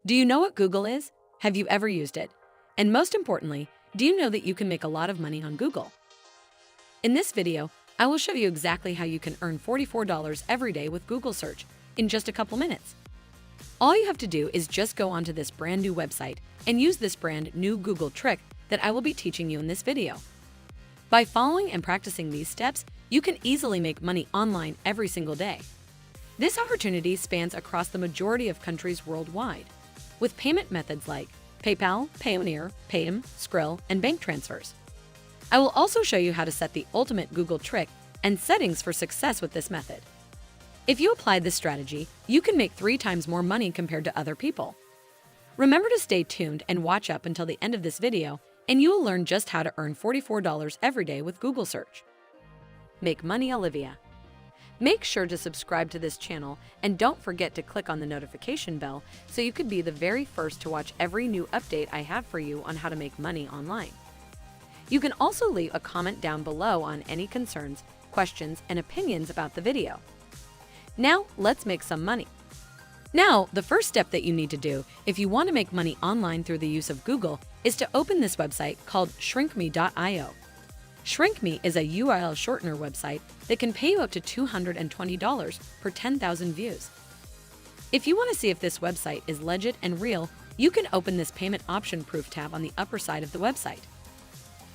Do you know what Google is? Have you ever used it? And most importantly, do you know that you can make a lot of money on Google? In this video, I will show you exactly how you can earn $44 every day with Google search in just a couple minutes. All you have to do is just go onto this brand new website and use this brand new Google trick that I will be teaching you in this video. By following and practicing these steps, you can easily make money online every single day. This opportunity spans across the majority of countries worldwide, with payment methods like PayPal, Payoneer, Pay'em, Skrill, and bank transfers. I will also show you how to set the ultimate Google trick and settings for success with this method. If you apply this strategy, you can make 3 times more money compared to other people. Remember to stay tuned and watch up until the end of this video, and you will learn just how to earn $44 every day with Google search. Make money, Olivia. Make sure to subscribe to this channel and don't forget to click on the notification bell so you could be the very first to watch every new update I have for you on how to make money online. You can also leave a comment down below on any concerns, questions, and opinions about the video. Now, let's make some money. Now, the first step that you need to do if you want to make money online through the use of Google is to open this website called SHRINKME.io. SHRINKME is a URL shortener website that can pay you up to $220 per 10,000 views. If you want to see if this website is legit and real, you can open this payment option proof tab on the upper side of the website.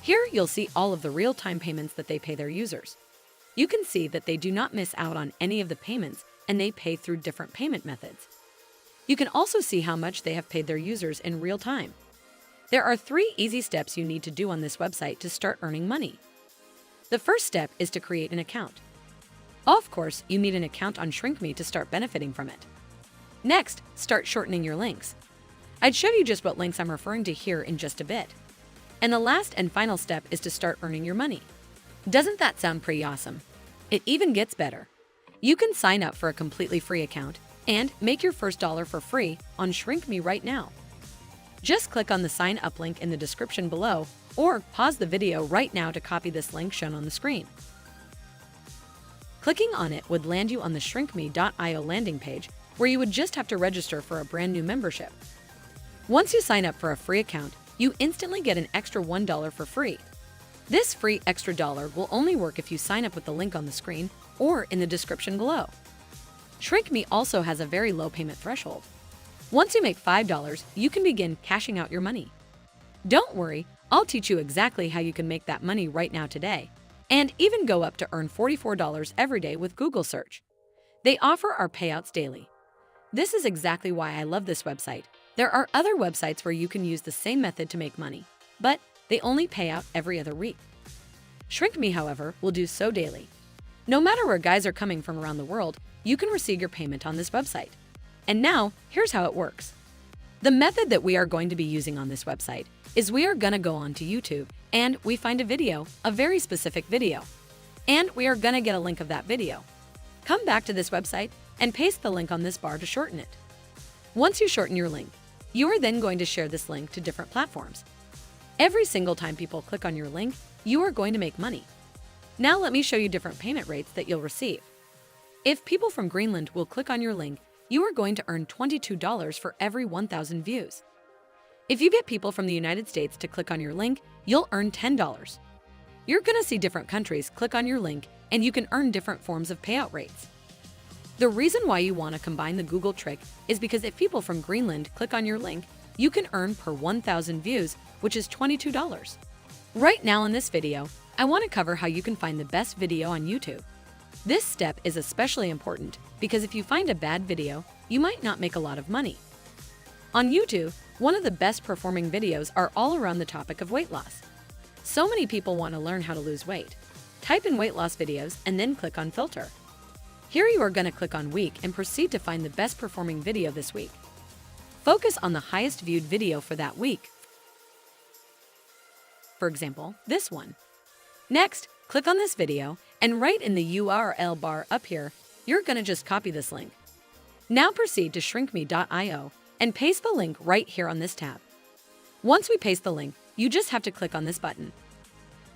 Here, you'll see all of the real-time payments that they pay their users. You can see that they do not miss out on any of the payments and they pay through different payment methods. You can also see how much they have paid their users in real time. There are 3 easy steps you need to do on this website to start earning money. The first step is to create an account. Of course, you need an account on SHRINKME to start benefiting from it. Next, start shortening your links. I'd show you just what links I'm referring to here in just a bit. And the last and final step is to start earning your money. Doesn't that sound pretty awesome? It even gets better. You can sign up for a completely free account and make your first dollar for free on SHRINKME right now. Just click on the sign up link in the description below or pause the video right now to copy this link shown on the screen. Clicking on it would land you on the SHRINKME.io landing page where you would just have to register for a brand new membership. Once you sign up for a free account, you instantly get an extra $1 for free. This free extra dollar will only work if you sign up with the link on the screen or in the description below. SHRINKME also has a very low payment threshold. Once you make $5, you can begin cashing out your money. Don't worry, I'll teach you exactly how you can make that money right now today, and even go up to earn $44 every day with Google search. They offer our payouts daily. This is exactly why I love this website. There are other websites where you can use the same method to make money, but they only pay out every other week. SHRINKME, however, will do so daily. No matter where guys are coming from around the world, you can receive your payment on this website. And now, here's how it works. The method that we are going to be using on this website is we are gonna go onto YouTube and we find a video, a very specific video, and we are gonna get a link of that video. Come back to this website and paste the link on this bar to shorten it. Once you shorten your link, you are then going to share this link to different platforms. Every single time people click on your link, you are going to make money. Now let me show you different payment rates that you'll receive. If people from Greenland will click on your link, you are going to earn $22 for every 1,000 views. If you get people from the United States to click on your link, you'll earn $10. You're gonna see different countries click on your link and you can earn different forms of payout rates. The reason why you want to combine the Google trick is because if people from Greenland click on your link, you can earn per 1,000 views, which is $22. Right now in this video, I want to cover how you can find the best video on YouTube. This step is especially important because if you find a bad video, you might not make a lot of money. On YouTube, one of the best performing videos are all around the topic of weight loss. So many people want to learn how to lose weight. Type in weight loss videos and then click on filter. Here you are going to click on week and proceed to find the best performing video this week. Focus on the highest viewed video for that week. For example, this one. Next, click on this video and right in the URL bar up here, you're going to just copy this link. Now proceed to SHRINKME.io and paste the link right here on this tab. Once we paste the link, you just have to click on this button.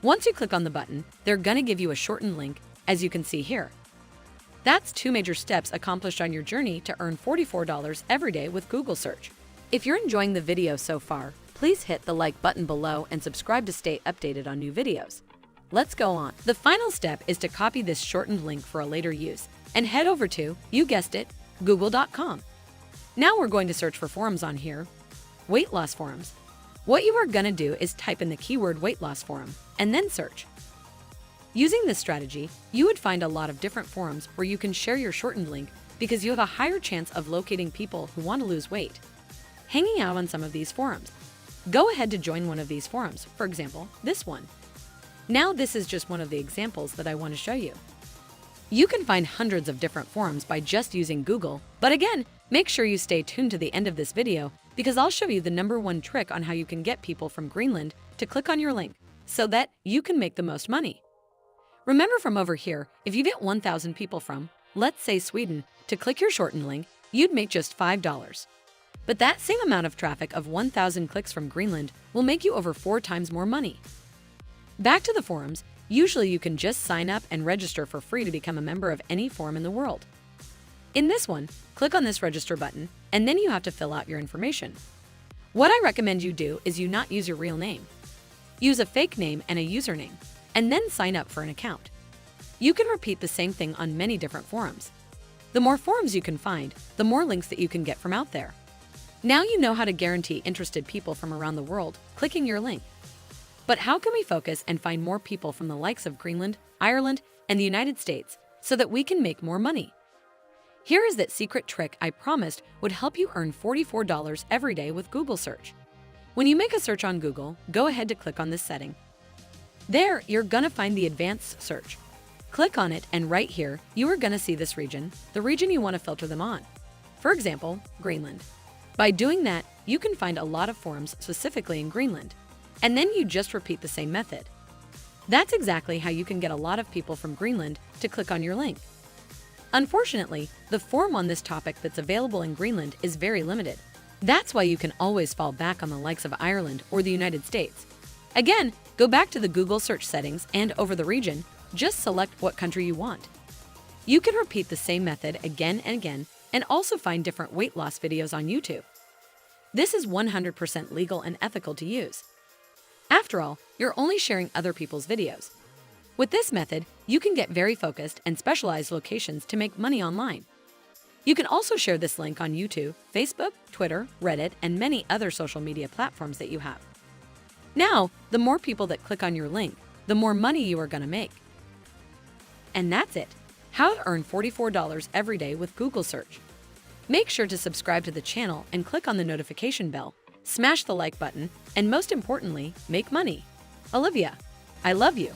Once you click on the button, they're going to give you a shortened link, as you can see here. That's 2 major steps accomplished on your journey to earn $44 every day with Google search. If you're enjoying the video so far, please hit the like button below and subscribe to stay updated on new videos. Let's go on. The final step is to copy this shortened link for a later use and head over to, you guessed it, google.com. Now we're going to search for forums on here. Weight loss forums. What you are gonna do is type in the keyword weight loss forum and then search. Using this strategy, you would find a lot of different forums where you can share your shortened link because you have a higher chance of locating people who want to lose weight. Hanging out on some of these forums. Go ahead to join one of these forums, for example, this one. Now this is just one of the examples that I want to show you. You can find hundreds of different forums by just using Google, but again, make sure you stay tuned to the end of this video because I'll show you the #1 trick on how you can get people from Greenland to click on your link so that you can make the most money. Remember from over here, if you get 1,000 people from, let's say Sweden, to click your shortened link, you'd make just $5. But that same amount of traffic of 1,000 clicks from Greenland will make you over 4 times more money. Back to the forums, usually you can just sign up and register for free to become a member of any forum in the world. In this one, click on this register button, and then you have to fill out your information. What I recommend you do is you not use your real name. Use a fake name and a username, and then sign up for an account. You can repeat the same thing on many different forums. The more forums you can find, the more links that you can get from out there. Now you know how to guarantee interested people from around the world clicking your link. But how can we focus and find more people from the likes of Greenland, Ireland, and the United States so that we can make more money? Here is that secret trick I promised would help you earn $44 every day with Google search. When you make a search on Google, go ahead to click on this setting. There, you're gonna find the advanced search. Click on it, and right here, you are gonna see this region, the region you want to filter them on. For example, Greenland. By doing that, you can find a lot of forums specifically in Greenland. And then you just repeat the same method. That's exactly how you can get a lot of people from Greenland to click on your link. Unfortunately, the forum on this topic that's available in Greenland is very limited. That's why you can always fall back on the likes of Ireland or the United States. Again, go back to the Google search settings and over the region, just select what country you want. You can repeat the same method again and again and also find different weight loss videos on YouTube. This is 100% legal and ethical to use. After all, you're only sharing other people's videos. With this method, you can get very focused and specialized locations to make money online. You can also share this link on YouTube, Facebook, Twitter, Reddit, and many other social media platforms that you have. Now, the more people that click on your link, the more money you are going to make. And that's it. How to earn $44 every day with Google search. Make sure to subscribe to the channel and click on the notification bell, smash the like button, and most importantly, make money. Olivia, I love you.